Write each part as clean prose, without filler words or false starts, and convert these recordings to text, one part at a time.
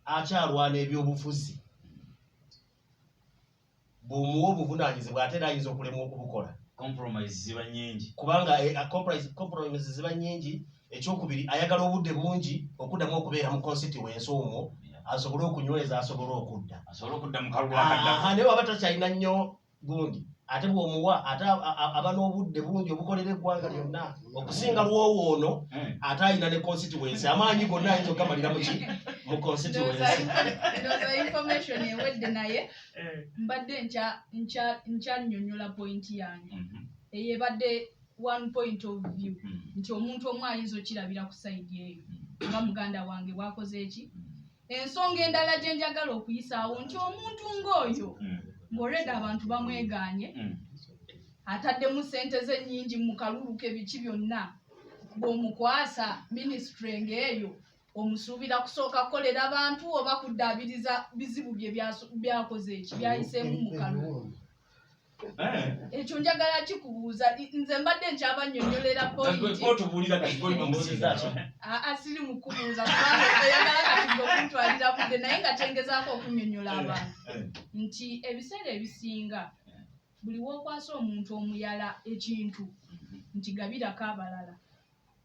akyalwana ebyobufuzi bw'omuwa obuvunaanyizibwa ate era ayinza okulemwa okubukola. Compromise ziba nnyingi kubanga compromise ziba nnyingi. Ekyokubiri ayagala obudde bungi okuddamu okubeera mu constituency omwo asobole okunyweza asobole okudda mu kalulu akaddamu. Naye waba takyalina nnyo gundi ate bw'omuwa ate aba n'obudde bungi obukolera eggwanga lyonna okusinga lw'owo ono ate ayina ne constituency amaanyi gonna ayinza okugamalira mu constituency. Information ewedde naye mbadde nkyannyonnyola point yange eyo ebadde one point of view nti omuntu omu ayinza okirabira ku sayidi eyo nga muganda wange bwakoze eki. Ensonga endala gye njagala okuyisaawo nti omuntu ng'oyo ng'olwedde abantu bamweganye ataddemu ssente ze nnyingi mu kalulu ke biki byonna bw'omukwasa minisitule ng'eyo omusuubira kusooka kukolera abantu oba kuddaabiriza bizibu bye byakoze eki byayiseemu mu kalulu. Ekyo njagala kikubuuza nze mbadde nkyabannyonnyolera asiri mu kubuuza kubanga oyagala kati okuntwalira budde naye nga kyengezaako okunnyonnyola abantu nti ebiseera ebisinga buli w'okwasa omuntu omuyala ekintu nti gabirako abalala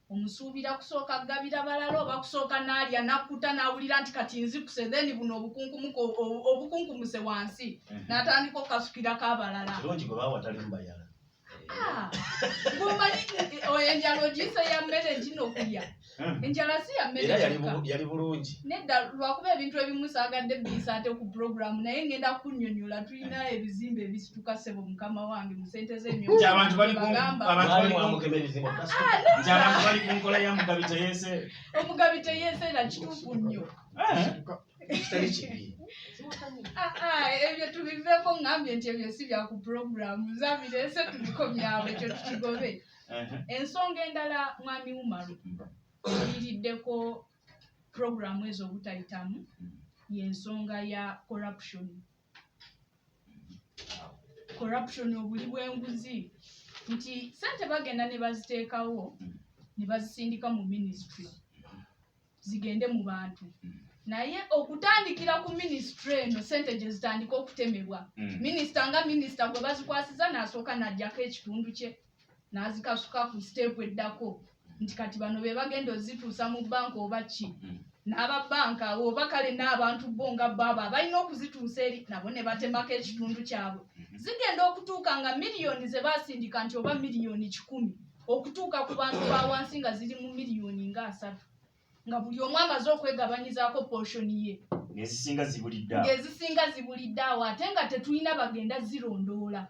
omusuubira kusooka gabira balala oba kusooka n'alya nakkuta n'awulira nti kati nzikuse then buno obukunkumuse wansi n'atandika okasukirako abalala. Kirungi gwe baawatali mubayala. Bw'omanyi enjala ogiyisa ya mmere ntina okulya enjala si ya mmere yali bulungi nedda lwakuba ebintu ebimu saagadde biyisa ate ku programu naye ngenda kunnyonnyola tulina ebizimbe ebisituka ssebo mukama wange mu ssente z'emyoabantu bali ku nkola ya mugabi teyeeseera. Omugabi teyeeseera kituufu nnyo. Kitali kibi. Ebyo tubiveeko ngambye nti ebyo si bya ku programu zabireese tubikomyawo ekyo tukigobe. Ensonga endala mwami Umaru eyiriddeko programu ezo obutayitamu y'ensonga ya corruption obuli bw'enguzi nti ssente bagenda ne baziteekawo ne bazisindika mu ministry zigende mu bantu naye okutandikira ku ministry eno ssente gye zitandika okutemebwa minisita nga minisita gwe bazikwasiza n'asooka n'ajjako ekitundu kye n'azikasuka ku siteepu eddako nti kati bano be bagenda ozituusa mu banka oba ki n'ababanka oba kale n'abantu bo nga baba balina okuzituusa eri nabo ne batemako ekitundu kyabwe zigenda okutuuka nga miliyoni ze basindika nti oba miliyoni 100 okutuuka ku bantu ba wansi nga ziri mu miliyoni nga 3 nga buli omu amaze okwegabanyizaako portion ye ng'ezisinga zibulidde awo ate nga tetulina bagenda zirondoola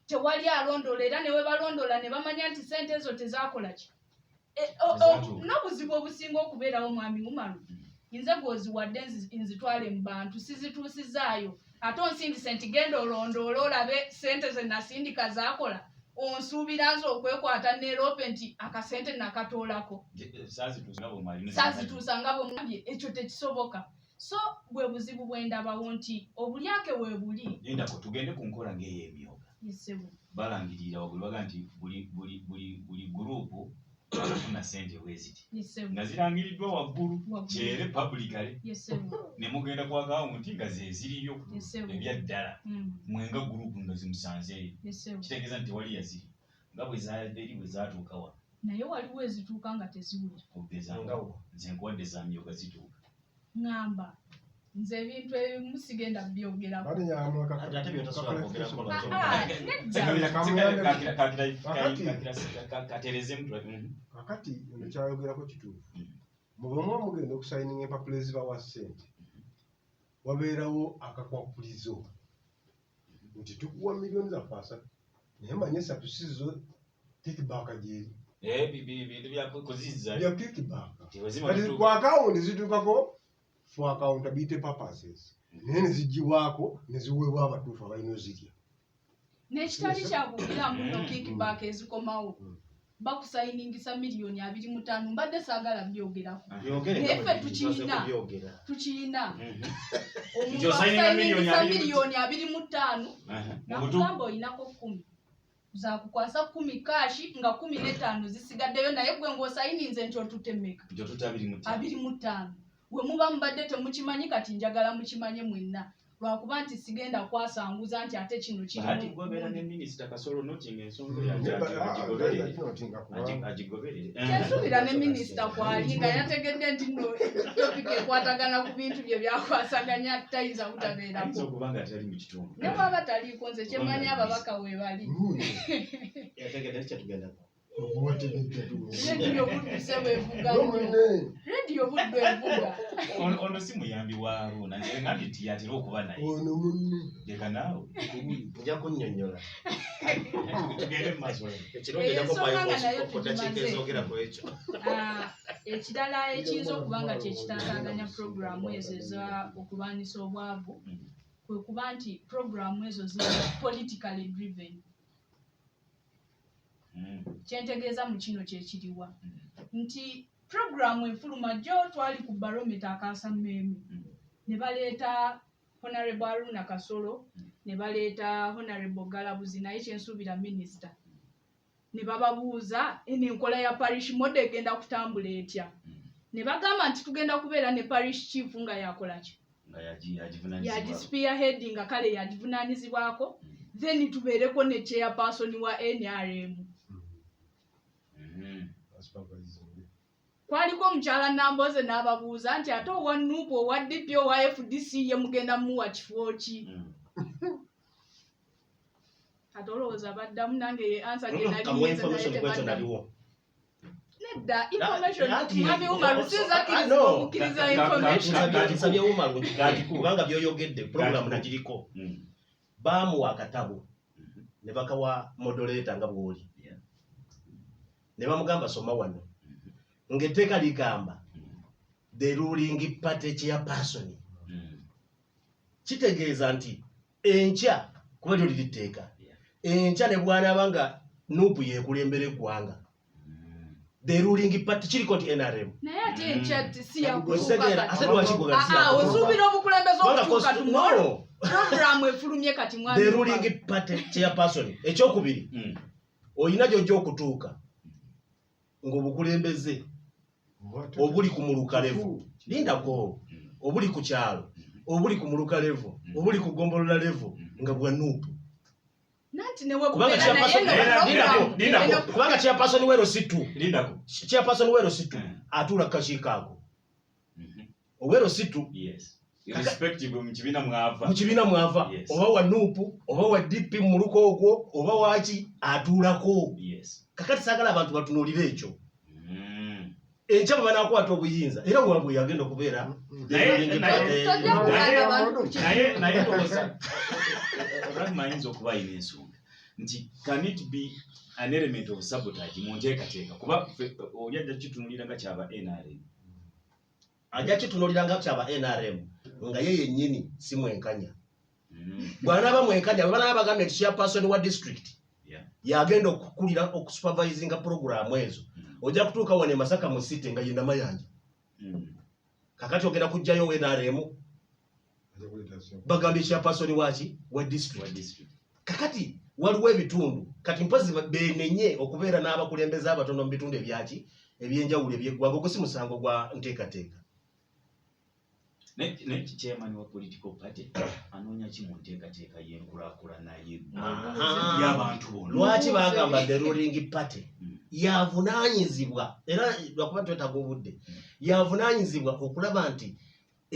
tewali alondoola era ne we balondoola ne bamanya nti ssente ezo tezaakola ki n'obuzibu obusinga okubeerawo mwami Umaru nze bw'oziwadde nzitwale mu bantu sizituusizaayo ate onsindise nti genda olondoola olabe ssente ze nasindika zaakola onsuubira nze okwekwata n'erope nti akasente nakatoolako saazituusa nga bwemwambye ekyo tekisoboka. So bwe buzibu bwendabawo nti obulyake we buli yendako tugende ku nkola ng'ey'emyoga balangirira wabuli baga nti buli gurupu afuna ssente bweziti nga zirangiriddwa waggulu kyere publicly ne mugenda ku akawunti nga zeziriyo ebyaddala mwenga gurupu nga zimusanzeeyo kitegeeza nti tewali yaziri nga bwe zaadde bwe zaatuuka wa naye waliwo ezituuka nga teziwula ogezangawo nze nkuwadde za myoga zituuka ngamba nze ebintu ebimu sigenda byogerako kakati nekyayogerako kituufu mubamwa mugenda okusayininga empapula ezibawa ssente wabeerawo akakwakulizo nti tukuwa miliyoni za asatu naye manye 3 sizo kickback gyeri bintu byakuziza bya kickback kati kwa akawunti zituukako for accountability purposes naye nezigibwako neziweebwa abatuufu abalina ozirya n'ekitali kyakugiramu no kickback ezikomawo bakusayiningisa miliyoni 25 mbadde saagala byogerako naye ffe tukiyina omuntu asayiningisa miliyoni 25 nakugamba oyinako 10 zakukwasa 10 kashi nga 15 zisigaddeyo naye gwe ng'osayininze nti otutemeka 25 we muba mubadde temukimanyi kati njagala mukimanye mwenna lwakuba nti sigenda kwasanguza nti ate kino ati gobeera ne minisita Kasolo notinga ensonga agigoberere kyensuubira ne minisita kwali nga yategedde nti no topika ekwatagana ku bintu bye byakwasaganya tayinza butabeerako okuba nga atali mu kitundu ne bwaba taliiko nze kyemanyi ababaka we bali yategedde kyetugenda rediyo buddu se bwevuga rediyo buddu evuga ono si muyambi wa Aruna nze ngambye nti yatera okuba naye leka naawe nja kunnyonnyola tugende mu maaso ekironderakomayookitekeezaogera ku ekyo ekirala ekiyinza okuba nga kyekitaataaganya puroguramu ezo eza okulwanyisa obwavu kwe kuba nti puroguramu ezo ziri politically driven kyentegeeza mu kino kyekiriwa nti puroguramu efuluma jjo twali ku barometa akasammeemu ne baleeta Honorable Aruna Kasolo ne baleeta Honorable Galabuzi naye kyensuubira minisita ne bababuuza enkola ya parish model egenda kutambula etya ne bagamba nti tugenda kubeera ne parish chief nga yakola ki yagispearheading kale yagivunaanyizibwako then tubeereko ne chairperson wa NRM kwaliko omukyala Namboze n'ababuuza nti ate owa NUP owa DP owa FDC ye mugenda muwa kifo ki ate olowooza baddamu nange ye ansa nedda information mwami Umaru sinza okukkiriza kubanga byoyogedde puroguramu nagiriko baamuwa akatabo ne bakawa moderator nga bw'oli ne bamugamba soma wano ng'etteeka ligamba the ruling party chairperson kitegeeza nti enkya kuba lyo liriteeka enkya ne bw'anaaba nga NUP yeekulembera eggwanga the ruling party kiriko nti NRM naye ate enkya si yakuosuubira obukulembeze okutuuka tomorrow puroguramu efulumye kati mwami the ruling party chairperson ekyokubiri oyina gy'ojja okutuuka ng'obukulembeze obuli ku mulukalevu lindako obuli ku kyalo obuli ku mulukalevu obuli ku gombolola levu nga bwa NUP kubanga chairperson wero situ chairperson wero situ atula kakiiko ako owero situ irrespective mu kibiina mwava oba wa NUP oba wa DP mu muluko ogwo oba waki atuulako kakati saagala abantu batunuulire ekyo enkya bwe banaakwata obuyinza era waabwe yagenda okubeera naye mayinza okuba ayina ensonga nti can it be an element of sabotage mu nteekateeka kuba oli ajja kitunulira nga kyaba NRM ajja kitunulira nga kyaba NRM nga ye yennyini si mwenkanya bw'anaaba mwenkanya bwe banaaba bagambye nti chairperson wa district yagenda okukulira okusupervisinga puroguramu ezo ojja kutuuka wane Masaka mu city nga yenda mayanja kakati ogenda kujjayo NRM bagambye chairperson waki wa district kakati waliwo ebitundu kati mpozi benenye okubeera n'abakulembeze abatono mu bitundu ebyaki ebyenjawulo ebyeggwanga ogwo si musango gwa nteekateeka ne chairman wa political party anoonya ki mu nteekateeka y'enkulaakulana y'abantu bonna lwaki bagamba the ruling party yavunaanyizibwa era lwakuba twetaaga obudde yavunaanyizibwa okulaba nti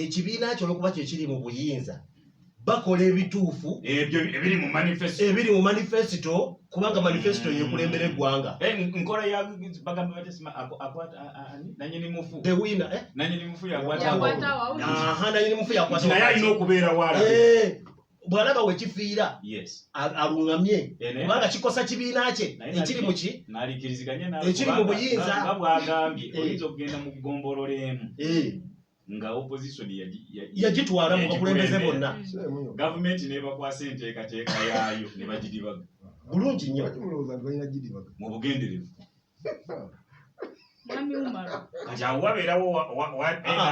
ekibiina kyo olwokuba kyekiri mu buyinza bakola ebituufu ebiri mu manifesito kubanga manifesito yekulembera eggwanga nkola bagamba batesima nanyini mufu the winner nanyini mufu yakwata nanyini mufu yakwata naye alina okubeera wala bw'alaba wekifiira aluŋŋamye kubanga kikosa kibiina kye ekiri mu ki ekiri mu buyinza bwagambye oyinza okugenda mu ggombolola emu nga opposition yagitwala mu bakulembeze bonna gavumenti nebakwasa enteekateeka yaayo ne bagiribaga bulungi nnyo mu bugenderevu mwami Umaru kati awo wabeerawo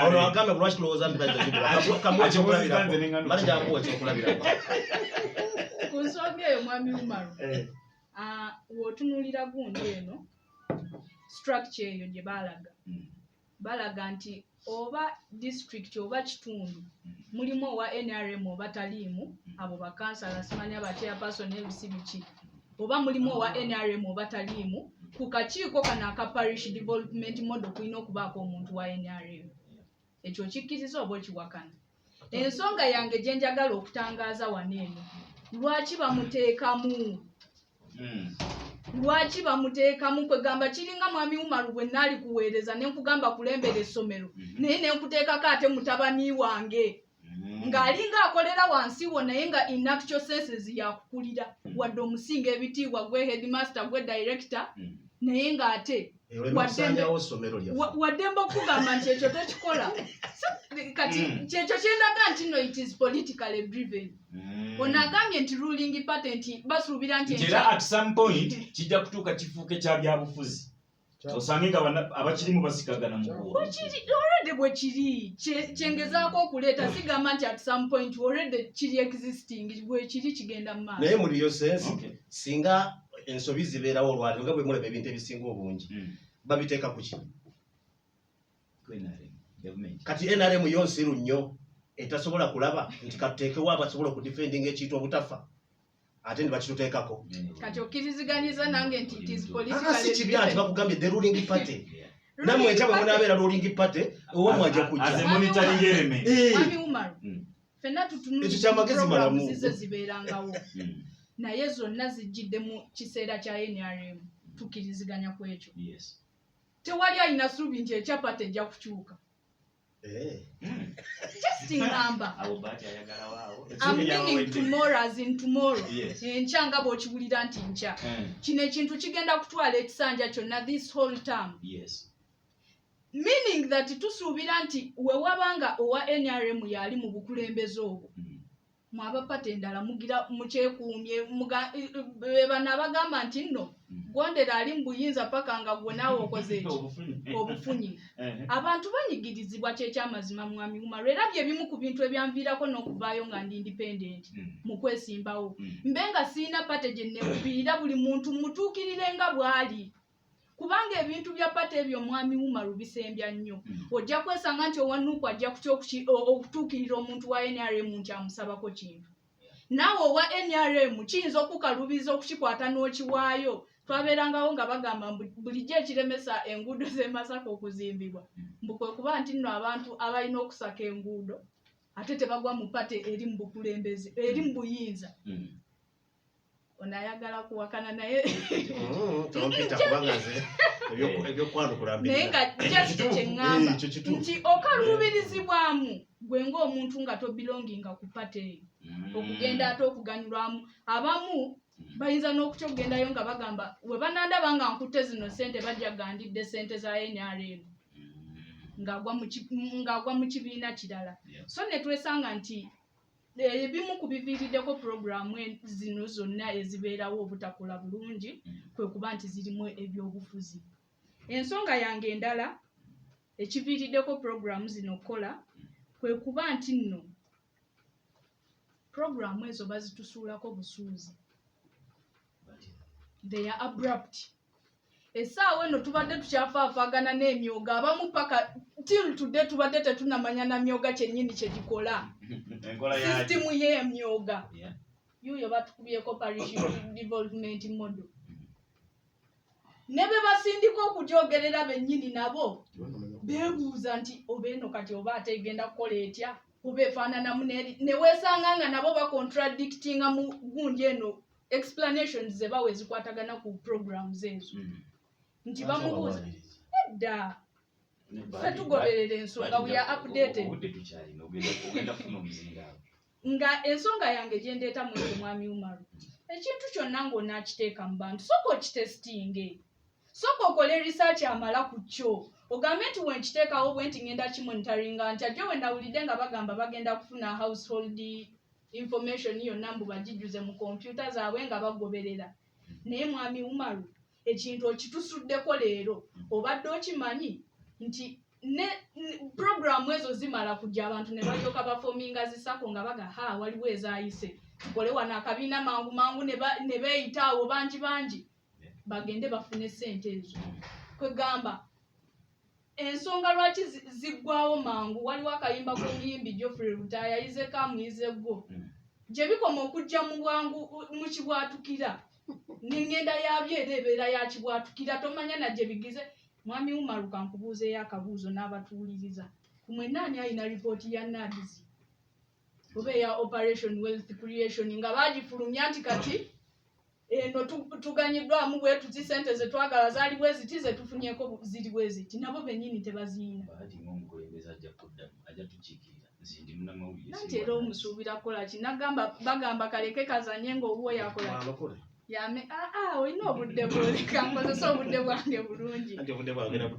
ono agambe lwaki tulowooza nti bajjakuwa ekyokulabirako ku nsonga eyo mwami Umaru w'otunuulira gundi eno structure eyo gye balaga nti oba district oba kitundu mulimu owa NRM oba taliimu abo bakansala simanya chairperson ebisibiki oba mulimu owa NRM oba taliimu ku kakiiko kana aka parish development model kulina okubaako omuntu wa NRM ekyo kikkiriza oba okiwakana. Ensonga yange gye njagala okutangaaza wano eno lwaki bamuteekamu kwegamba kiringa mwami Umaru bwe naali kuweereza ne nkugamba kulembera essomero naye ne nkuteekako ate mutabani wange ng'alinga akolera wansi wo naye nga in actual senses yakukulira wadde omusinga ebitiibwa gwe headmaster gwe director naye ng'ate wadde mbokugamba nti ekyo tekikola kati kyekyo kyendaga nti no it is politically driven. Onagambye nti ruling party nti basuubira nti era at some point kijja kutuuka kifuuke kya byabufuzi osange nga abakirimu basikagana mu already bwe kiri kyengezaako okuleeta sigamba nti at some point already kiri existing bwe kiri kigenda mu maaso naye muliyo sense singa ensobi zibeerawo olwali nga bwe mulaba ebintu ebisinga obungi babiteeka ku ki kati NRM yo nsiru nnyo etasobola kulaba nti katuteekewo abasobola okudefendinga ekintu obutafa ate ne bakituteekako kati okkiriziganyiza nange nti it is politically kibya nti bakugambye the ruling party namwe ekya bwe munaabeera ruling party owa mwajja kujja Mwami Umaru ffenna tutunula zize zibeerangawo naye zonna zijjidde mu kiseera kya NRM tukkiriziganya ku ekyo tewali alina ssuubi nti ekyapa tejja kukyuka. Just ngamba I'm meaning tomorrow as in tomorrow enkya nga bw'okiwulira nti nkya kino ekintu kigenda kutwala ekisanja kyonna this whole term meaning that tusuubira nti we wabanga owa NRM yali mu bukulembeze obwo mwabapata endala mugira mukyekuumye bana abagamba nti nno gondera ali mu buyinza paka nga gwe naawe okoze obufunyi abantu banyigirizibwa kyekyamazima mwami Umaru era bye bimu ku bintu ebyanviirako n'okuvaayo nga ndi independent mu kwesimbawo mbenga siina pate gye neebubiira buli muntu mutuukirire nga bw'ali kubanga ebintu bya pate ebyo mwami Umaru bisembya nnyo ojja kwesanga nti owanuuku ajja okutuukirira omuntu wa NRM nti amusabako kintu naawe owa NRM kiyinza okukalubiza okukikwata n'okiwaayo twabeerangawo nga bagamba bulijjo ekiremesa enguudo z'e Masaka okuzimbibwa mbukwe kuba nti nno abantu abalina okusaka enguudo ate tebagwa mu pate eri mu bukulembeze eri mu buyinza onayagala kuwakana naye naye nga just kyeŋŋamba nti okaluubirizibwamu gwe ng'omuntu nga tobilonginga ku pate eyo okugenda ate okuganyulwamu abamu bayinza n'okutya okugendayo nga bagamba we banandaba nga nkutte zino sente bajja gandidde sente za NRM ng'agwa mu kibiina kirala so ne twesanga nti ebimu ku biviiriddeko puroguramu zino zonna ezibeerawo obutakola bulungi kwe kuba nti zirimu ebyobufuzi. Ensonga yange endala ekiviiriddeko puroguramu zino okukola kwe kuba nti nno puroguramu ezo bazitusuulako busuuzi they are abrupt. Essaawa eno tubadde tukyafaafaagana n'emyoga abamu paka till today tubadde tetunamanya na myoga kyennyini kye gikola sisitimu y'emyoga yuyo batukubyeko parish development model ne be basindika okugyogerera bennyini nabo beebuuza nti oba eno kati oba ate egenda kukola etya oba efaananamu ne weesanga nga nabo bacontradictinga mu gundi eno explanations ze bawe zikwatagana ku programs ezo nti bamubuuza edda ffe tugoberera ensonga we are updated nga ensonga yange gye ndeeta mwese mwami Umaru ekintu kyonna ng'onaakiteeka mu bantu sooka okitestinge sooka okole research amala ku kyo ogambe nti wenkiteekawo bwe nti ngenda kimonitaringa nti ajjo we nawulidde nga bagamba bagenda kufuna household information yonna mbu bagijjuze mu kompyuta zaabwe nga bagoberera naye mwami Umaru ekintu okitusuddeko leero obadde okimanyi nti ne programu ezo zimala kujja abantu ne balyoka bafominga zisako nga baga waliwo ezaayise tukole wano akabiina mangu mangu ne beeyita awo bangi bagende bafune ssente ezo kwegamba ensonga lwaki ziggwawo mangu waliwo akayimba k'omuyimbi Geoffrey Rutaya yayize kamwize gwo gye bikoma okujja mu bwangu mu kibwatukira n'engenda yabyo era ebeera ya kibwatukira tomanya najje bigize mwami Umaruka nkubuuzeeyo akabuuzo n'abatuwuliriza ku mwennaani alina ripooti ya NADS oba eya Operation Wealth Creation nga baagifulumya nti kati eno tuganyiddwamu bwe tuzi ssente ze twagala zaali bwe ziti ze tufunyeeko ziri bwe ziti nabo bennyini tebaziina nanti era omusuubira kukola ki bagamba kaleke kazanye ng'obuwe yakola yame olina obudde bwoleka nkozesa obudde bwange bulungi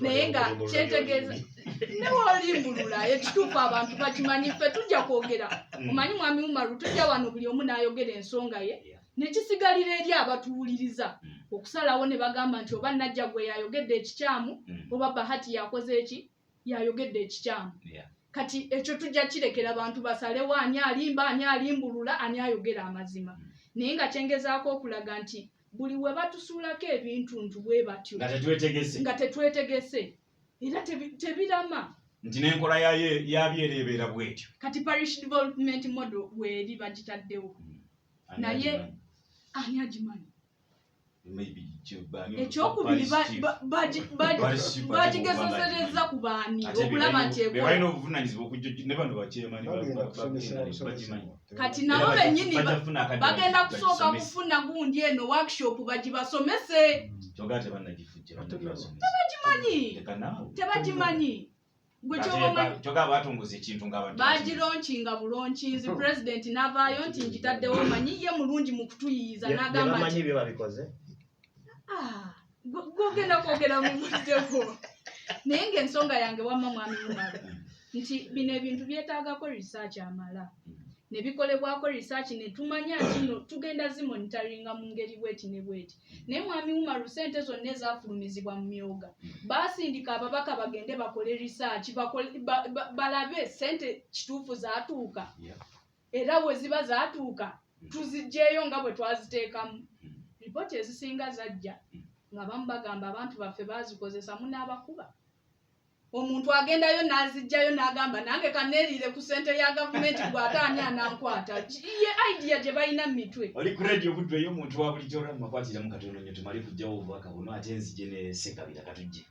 naye nga kyetegeeza newoolimbulula ekituufu abantu bakimanyi ffe tujja kwogera omanyi mwami Umaru tujja wano buli omu n'ayogera ensonga ye nekisigalira eri abatuwuliriza okusalawo ne bagamba nti oba najja gwe yayogedde ekikyamu oba Bahati yakoze eki yayogedde ekikyamu kati ekyo tujja kirekera abantu basalewo ani alimba ani alimbulula ani ayogera amazima naye nga kyengezaako okulaga nti buli we batusuulako ebintu ntubwe batyo nga tetwetegese era tebirama nti n'enkola yabyo ereebeera bwetyo kati parish development model weeri bagitaddewo naye ani agimanyi ekyokubiri bagigezesereza ku baani okulaba nti balina obuvunanyizibwa ne bano bakyemani kati nabo bennyini bagenda kusooka kufuna gundi eno workshop bagibasomese tebagimanyi bagironkinga bulonkinzi president n'avaayo nti nkitaddewo manyi ye mulungi mu kutuyiyiza n'agamba gogenda kwogera mu muddeko naye ng'ensonga yange wamma mwami Umaru nti bino ebintu byetaagako research amala ne bikolebwako research ne tumanya nti no tugenda zimonitaringa mu ngeri bweti ne bweti naye mwami Umaru ssente zonna ezafulumizibwa mu myoga baasindika ababaka bagende bakole research balabe ssente kituufu zaatuuka era bwe ziba zaatuuka tuziggyeyo nga bwe twaziteekamu ripooti ezisinga zajja nga bamu bagamba abantu baffe baazikozesa munaabakuba omuntu agendayo n'aziggyayo n'agamba nange kaneeriire ku ssente ya gavumenti gw'ate ani anankwata ye idea gye balina mu mitwe oli ku radio budde eyo omuntu wa bulijjo olwammakwatiramu katono nnyo tumale kujjawo obubaka buno ate nzije ne Ssekabira katujje